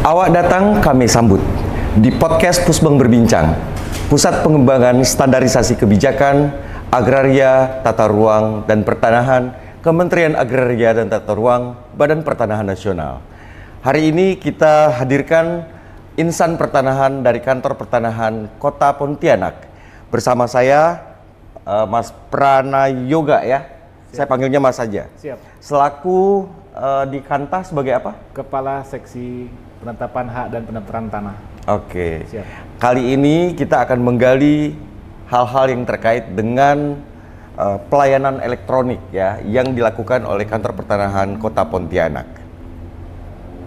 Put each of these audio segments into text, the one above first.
Awak datang, kami sambut. Di podcast Pusbeng Berbincang, Pusat Pengembangan Standarisasi Kebijakan, Agraria, Tata Ruang, dan Pertanahan, Kementerian Agraria dan Tata Ruang, Badan Pertanahan Nasional. Hari ini kita hadirkan insan pertanahan dari Kantor Pertanahan Kota Pontianak. Bersama saya, Mas Pranayoga ya. Siap. Saya panggilnya Mas saja. Siap. Selaku di Kanta sebagai apa? Kepala Seksi Penetapan Hak dan Pendaftaran Tanah. Oke. Siap. Kali ini kita akan menggali hal-hal yang terkait dengan pelayanan elektronik ya yang dilakukan oleh Kantor Pertanahan Kota Pontianak.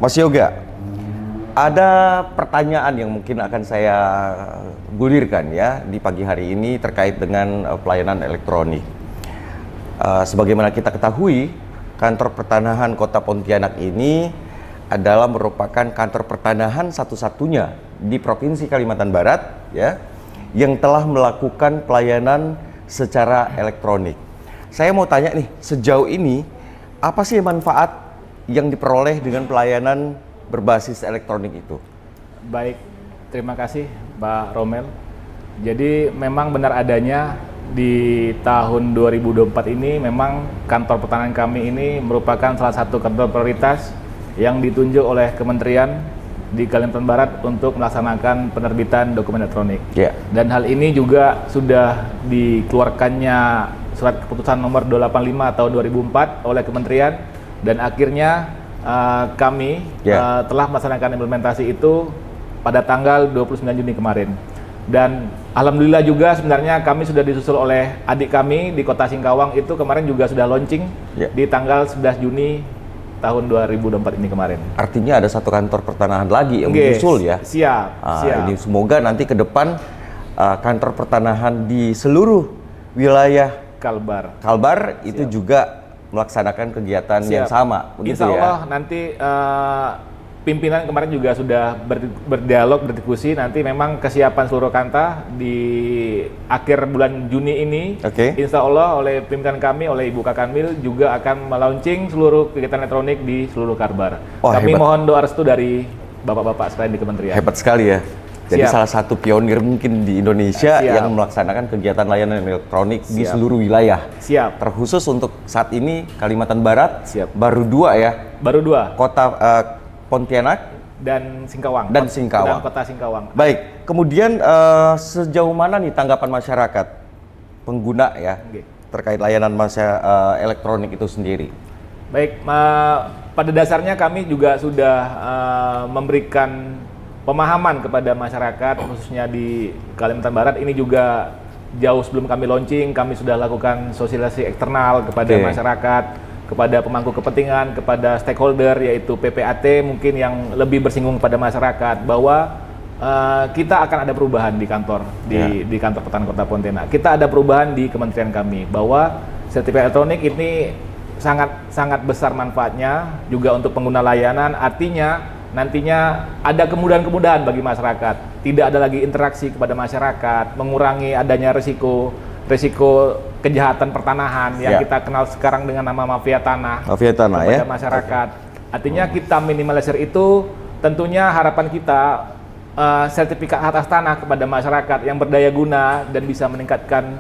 Mas Yoga, ada pertanyaan yang mungkin akan saya gulirkan ya di pagi hari ini terkait dengan pelayanan elektronik. Sebagaimana kita ketahui, Kantor Pertanahan Kota Pontianak ini adalah merupakan kantor pertanahan satu-satunya di Provinsi Kalimantan Barat ya yang telah melakukan pelayanan secara elektronik. Saya mau tanya nih, sejauh ini apa sih manfaat yang diperoleh dengan pelayanan berbasis elektronik itu? Baik, terima kasih Pak Romel. Jadi memang benar adanya di tahun 2024 ini memang kantor pertanahan kami ini merupakan salah satu kantor prioritas yang ditunjuk oleh Kementerian di Kalimantan Barat untuk melaksanakan penerbitan dokumen elektronik. Yeah. Dan hal ini juga sudah dikeluarkannya surat keputusan nomor 285 tahun 2004 oleh Kementerian, dan akhirnya kami telah melaksanakan implementasi itu pada tanggal 29 Juni kemarin. Dan alhamdulillah juga sebenarnya kami sudah disusul oleh adik kami di Kota Singkawang, itu kemarin juga sudah launching di tanggal 11 Juni tahun 2024 ini kemarin. Artinya ada satu kantor pertanahan lagi yang menyusul ya? Siap. Ini semoga nanti ke depan kantor pertanahan di seluruh wilayah Kalbar itu juga melaksanakan kegiatan yang sama. Insya Allah nanti pimpinan kemarin juga sudah berdialog, berdiskusi. Nanti memang kesiapan seluruh Kanta di akhir bulan Juni ini, insya Allah oleh pimpinan kami, oleh Ibu Kakanwil juga akan melaunching seluruh kegiatan elektronik di seluruh Kalbar. Kami mohon doa restu dari Bapak-Bapak sekalian di Kementerian. Hebat sekali ya. Jadi salah satu pionir mungkin di Indonesia yang melaksanakan kegiatan layanan elektronik di seluruh wilayah. Siap. Terkhusus untuk saat ini Kalimantan Barat, baru dua ya. Baru dua. Kota Pontianak dan Singkawang. Dan Singkawang. Dan Kota Singkawang. Baik, kemudian sejauh mana nih tanggapan masyarakat pengguna ya terkait layanan elektronik itu sendiri? Baik, pada dasarnya kami juga sudah memberikan pemahaman kepada masyarakat khususnya di Kalimantan Barat. Ini juga jauh sebelum kami launching, kami sudah lakukan sosialisasi eksternal kepada masyarakat, kepada pemangku kepentingan, kepada stakeholder yaitu PPAT mungkin yang lebih bersinggung kepada masyarakat bahwa kita akan ada perubahan di kantor di Kantor Pertanahan Kota Pontianak. Kita ada perubahan di kementerian kami bahwa sertifikat elektronik ini sangat besar manfaatnya juga untuk pengguna layanan. Artinya nantinya ada kemudahan-kemudahan bagi masyarakat. Tidak ada lagi interaksi kepada masyarakat, mengurangi adanya risiko kejahatan pertanahan yang kita kenal sekarang dengan nama mafia tanah kepada masyarakat. Artinya kita minimalisir itu. Tentunya harapan kita sertifikat atas tanah kepada masyarakat yang berdaya guna dan bisa meningkatkan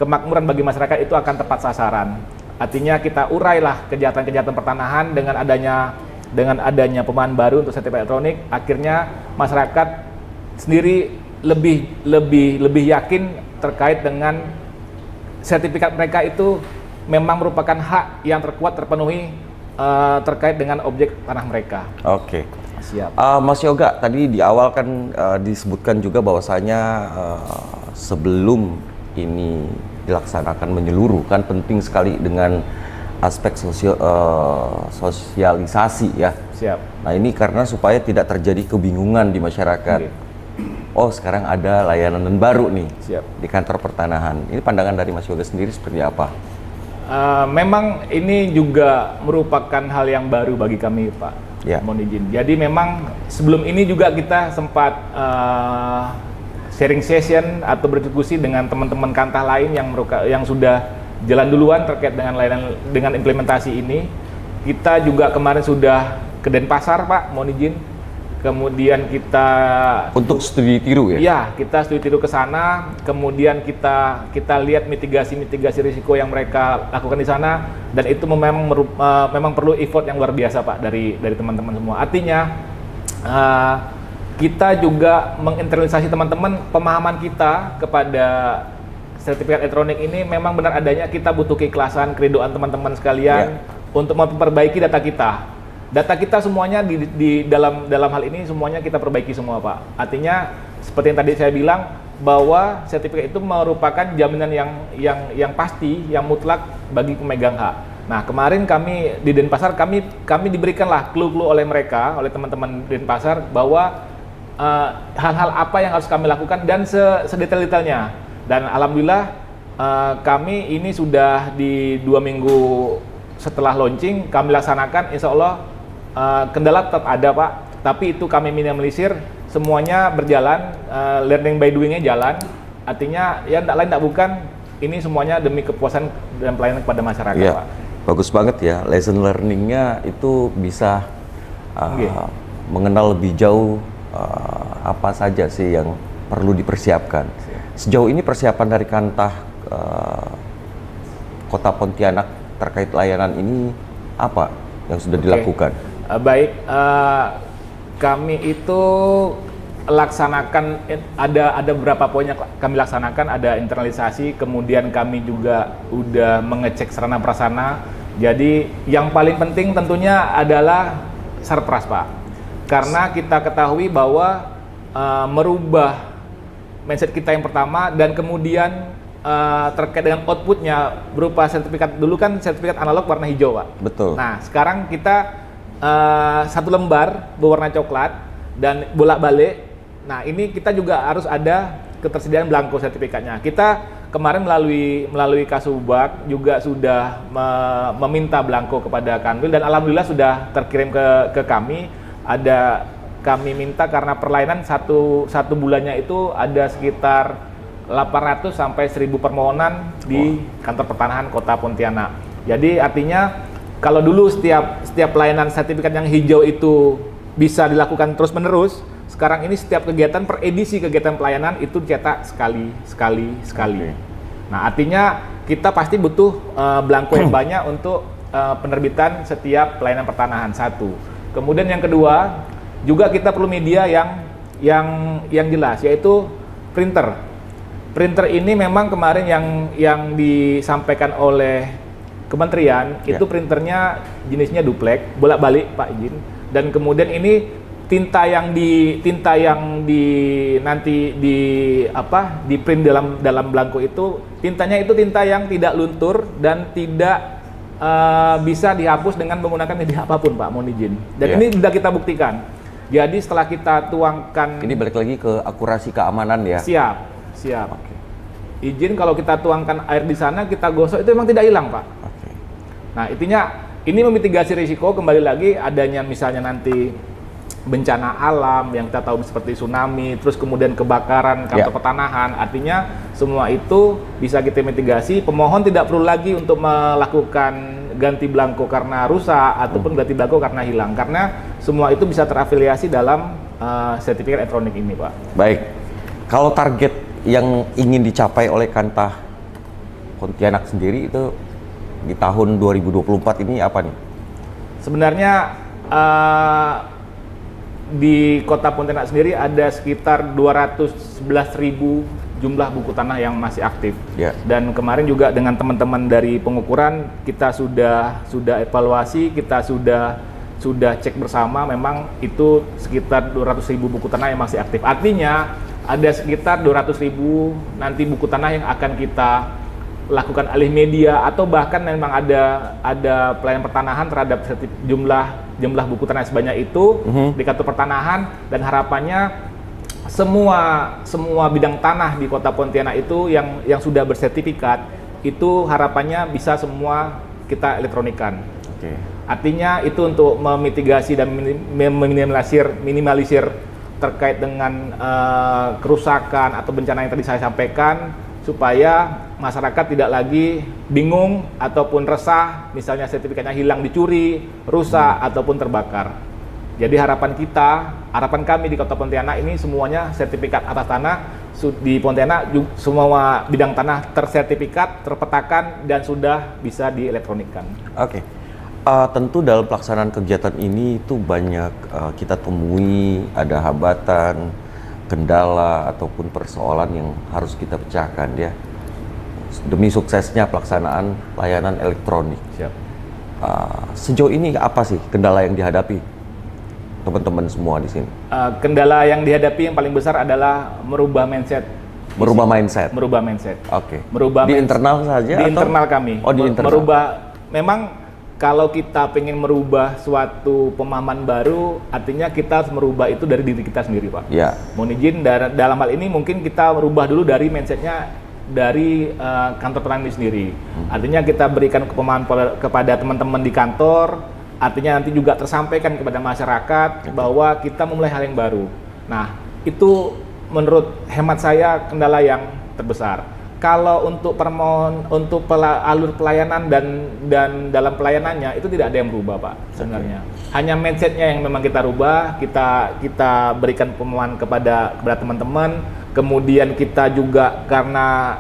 kemakmuran bagi masyarakat itu akan tepat sasaran. Artinya kita urailah kejahatan-kejahatan pertanahan dengan adanya pemahaman baru untuk sertifikat elektronik. Akhirnya masyarakat sendiri lebih yakin terkait dengan sertifikat mereka itu memang merupakan hak yang terpenuhi terkait dengan objek tanah mereka. Oke. Siap. Mas Yoga, tadi di awal kan disebutkan juga bahwasanya sebelum ini dilaksanakan menyeluruh kan penting sekali dengan aspek sosialisasi ya. Siap. Nah ini karena supaya tidak terjadi kebingungan di masyarakat. Oh sekarang ada layanan baru nih di kantor pertanahan. Ini pandangan dari Mas Yoga sendiri seperti apa? Memang ini juga merupakan hal yang baru bagi kami Pak. Mohon izin. Jadi memang sebelum ini juga kita sempat sharing session atau berdiskusi dengan teman-teman Kanta lain yang sudah jalan duluan terkait dengan implementasi ini. Kita juga kemarin sudah ke Denpasar Pak, mohon izin, kemudian kita Untuk studi tiru ya? ya kita studi tiru ke sana, kemudian kita lihat mitigasi risiko yang mereka lakukan di sana, dan itu memang perlu effort yang luar biasa Pak dari teman-teman semua. Artinya kita juga menginternalisasi teman-teman, pemahaman kita kepada sertifikat elektronik ini memang benar adanya kita butuh keikhlasan, keridoan teman-teman sekalian untuk memperbaiki data kita. Data kita semuanya di dalam hal ini semuanya kita perbaiki semua Pak. Artinya seperti yang tadi saya bilang bahwa sertifikat itu merupakan jaminan yang pasti, yang mutlak bagi pemegang hak. Nah kemarin kami di Denpasar kami diberikanlah clue-clue oleh mereka, oleh teman-teman Denpasar bahwa hal-hal apa yang harus kami lakukan dan sedetail-detailnya. Dan alhamdulillah kami ini sudah di 2 minggu setelah launching kami laksanakan, insya Allah kendala tetap ada Pak, tapi itu kami minimalisir, semuanya berjalan, learning by doing-nya jalan. Artinya ya tidak lain tidak bukan, ini semuanya demi kepuasan dan pelayanan kepada masyarakat Ya, Pak. bagus banget ya, lesson learning-nya itu bisa mengenal lebih jauh apa saja sih yang perlu dipersiapkan. Sejauh ini persiapan dari Kantah Kota Pontianak terkait layanan ini apa yang sudah dilakukan? Baik, kami itu laksanakan ada beberapa poin yang kami laksanakan, ada internalisasi, kemudian kami juga udah mengecek sarana prasarana. Jadi yang paling penting tentunya adalah sarpras Pak, karena kita ketahui bahwa merubah mindset kita yang pertama, dan kemudian terkait dengan outputnya berupa sertifikat, dulu kan sertifikat analog warna hijau Pak. Betul. Nah sekarang kita 1 lembar berwarna coklat dan bolak-balik. Nah ini kita juga harus ada ketersediaan belangko sertifikatnya. Kita kemarin melalui Kasubag juga sudah meminta belangko kepada Kanwil, dan alhamdulillah sudah terkirim ke kami. Kami minta karena perlainan satu bulannya itu ada sekitar 800 sampai 1000 permohonan di kantor pertanahan Kota Pontianak. Jadi artinya kalau dulu setiap pelayanan sertifikat yang hijau itu bisa dilakukan terus-menerus, sekarang ini setiap kegiatan per edisi kegiatan pelayanan itu cetak sekali. Nah artinya kita pasti butuh belangko yang banyak untuk penerbitan setiap pelayanan pertanahan, satu. Kemudian yang kedua, juga kita perlu media yang jelas, yaitu printer. Printer ini memang kemarin yang disampaikan oleh Kementerian itu printernya jenisnya duplek, bolak-balik Pak izin. Dan kemudian ini tinta yang nanti di print dalam belangko itu, tintanya itu tinta yang tidak luntur dan tidak bisa dihapus dengan menggunakan media apapun Pak, mohon izin. Dan ini sudah kita buktikan. Jadi setelah kita tuangkan, ini balik lagi ke akurasi keamanan ya. Siap. Izin kalau kita tuangkan air di sana, kita gosok itu memang tidak hilang Pak. Nah intinya ini memitigasi risiko, kembali lagi adanya misalnya nanti bencana alam yang kita tahu seperti tsunami, terus kemudian kebakaran kantor pertanahan. Artinya semua itu bisa kita mitigasi. Pemohon tidak perlu lagi untuk melakukan ganti belangko karena rusak ataupun ganti belangko karena hilang, karena semua itu bisa terafiliasi dalam sertifikat elektronik ini Pak. Baik, kalau target yang ingin dicapai oleh Kantah Pontianak sendiri itu di tahun 2024 ini apa nih? Sebenarnya di Kota Pontianak sendiri ada sekitar 211.000 jumlah buku tanah yang masih aktif. Dan kemarin juga dengan teman-teman dari pengukuran kita sudah evaluasi, kita sudah cek bersama, memang itu sekitar 200.000 buku tanah yang masih aktif. Artinya ada sekitar 200.000 nanti buku tanah yang akan kita lakukan alih media, atau bahkan memang ada pelayanan pertanahan terhadap jumlah buku tanah sebanyak itu di kantor pertanahan. Dan harapannya semua bidang tanah di Kota Pontianak itu yang sudah bersertifikat itu harapannya bisa semua kita elektronikan. Artinya itu untuk memitigasi dan minimalisir terkait dengan kerusakan atau bencana yang tadi saya sampaikan, supaya masyarakat tidak lagi bingung ataupun resah misalnya sertifikatnya hilang, dicuri, rusak ataupun terbakar. Jadi harapan kami di Kota Pontianak ini semuanya sertifikat atas tanah di Pontianak semua bidang tanah tersertifikat, terpetakan dan sudah bisa dielektronikkan. Oke. Tentu dalam pelaksanaan kegiatan ini itu banyak kita temui ada hambatan, kendala ataupun persoalan yang harus kita pecahkan ya. Demi suksesnya pelaksanaan layanan elektronik. Siap. Sejauh ini apa sih kendala yang dihadapi teman-teman semua di sini? Kendala yang dihadapi yang paling besar adalah merubah mindset. Merubah mindset. Merubah mindset. Oke. Merubah di internal saja? Di atau? internal kami. Oh, di internal. Merubah. Memang kalau kita pengen merubah suatu pemahaman baru, artinya kita harus merubah itu dari diri kita sendiri, Pak. Ya. Mohon izin, dalam hal ini mungkin kita merubah dulu dari mindsetnya dari kantor pertanian sendiri. Artinya kita berikan pemahaman kepada teman-teman di kantor, artinya nanti juga tersampaikan kepada masyarakat bahwa kita memulai hal yang baru. Nah, itu menurut hemat saya kendala yang terbesar. Kalau untuk alur pelayanan dan dalam pelayanannya itu tidak ada yang berubah, Pak, sebenarnya. Hanya mindsetnya yang memang kita rubah, kita berikan pemahaman kepada teman-teman. Kemudian kita juga karena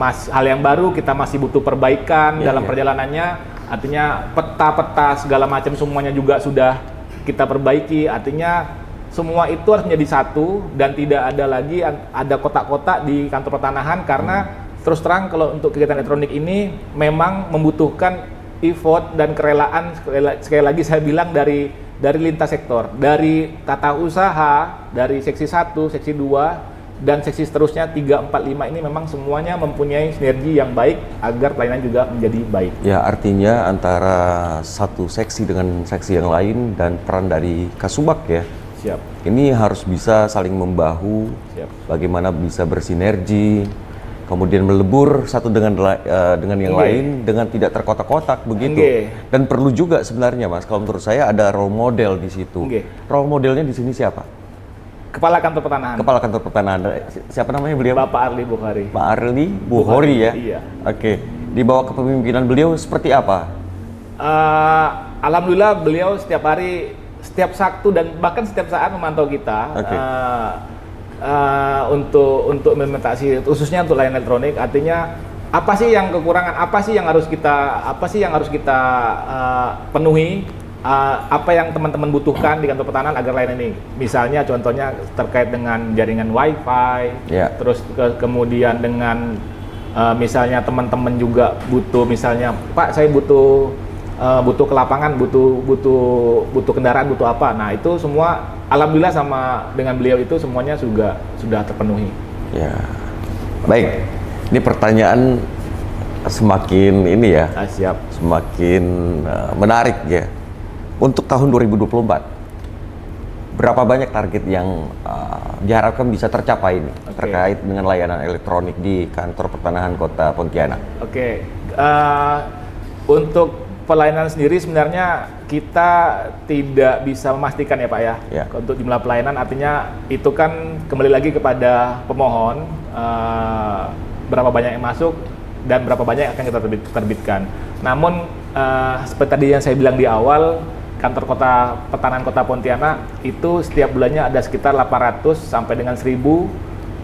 hal yang baru kita masih butuh perbaikan dalam perjalanannya. Artinya peta-peta segala macam semuanya juga sudah kita perbaiki. Artinya semua itu harus menjadi satu dan tidak ada lagi ada kotak-kotak di kantor pertanahan karena terus terang kalau untuk kegiatan elektronik ini memang membutuhkan effort dan kerelaan sekali lagi saya bilang dari lintas sektor, dari tata usaha, dari seksi 1, seksi 2 dan seksi seterusnya 3, 4, 5 ini memang semuanya mempunyai sinergi yang baik agar pelayanan juga menjadi baik. Ya, artinya antara satu seksi dengan seksi yang lain dan peran dari Kasubag ya. Siap. Ini harus bisa saling membahu, bagaimana bisa bersinergi, kemudian melebur satu dengan yang lain dengan tidak terkotak-kotak begitu. Dan perlu juga sebenarnya, Mas, kalau menurut saya ada role model di situ. Role modelnya di sini siapa? Kepala Kantor Pertanahan. Kepala Kantor Pertanahan. Siapa namanya beliau? Bapak Arli Bukhari. Pak Arli Bukhari ya. Iya. Oke. Di bawah kepemimpinan beliau seperti apa? Alhamdulillah beliau setiap hari, setiap Sabtu dan bahkan setiap saat memantau kita untuk implementasi khususnya untuk layanan elektronik. Artinya apa sih yang kekurangan, apa sih yang harus kita penuhi, apa yang teman-teman butuhkan di kantor pertanahan agar layanan ini. Misalnya contohnya terkait dengan jaringan WiFi, terus kemudian dengan misalnya teman-teman juga butuh misalnya Pak saya butuh ke lapangan, butuh kendaraan, butuh apa. Nah, itu semua alhamdulillah sama dengan beliau itu semuanya sudah terpenuhi. Ya. Baik. Ini pertanyaan semakin ini ya. Siap. Semakin menarik ya. Untuk tahun 2024 berapa banyak target yang diharapkan bisa tercapai ini terkait dengan layanan elektronik di kantor pertanahan Kota Pontianak? Untuk pelayanan sendiri sebenarnya kita tidak bisa memastikan ya Pak ya. Untuk jumlah pelayanan artinya itu kan kembali lagi kepada pemohon berapa banyak yang masuk dan berapa banyak yang akan kita terbitkan. Namun seperti tadi yang saya bilang di awal, kantor pertanahan Kota Pontianak itu setiap bulannya ada sekitar 800 sampai dengan 1000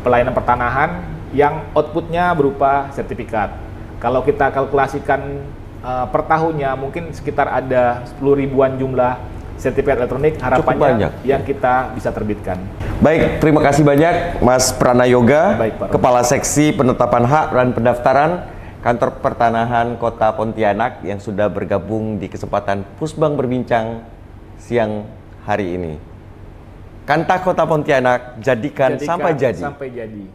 pelayanan pertanahan yang outputnya berupa sertifikat. Kalau kita kalkulasikan per tahunnya mungkin sekitar ada 10 ribuan jumlah sertifikat elektronik harapannya yang kita bisa terbitkan. Baik, terima kasih banyak Mas Pranayoga, Kepala Seksi Penetapan Hak dan Pendaftaran Kantor Pertanahan Kota Pontianak yang sudah bergabung di kesempatan Pusbang Berbincang siang hari ini. Kanta Kota Pontianak, jadikan sampai jadi.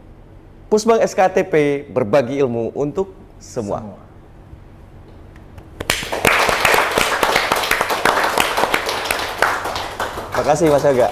Pusbang SKTP, berbagi ilmu untuk semua. Terima kasih Mas Yoga.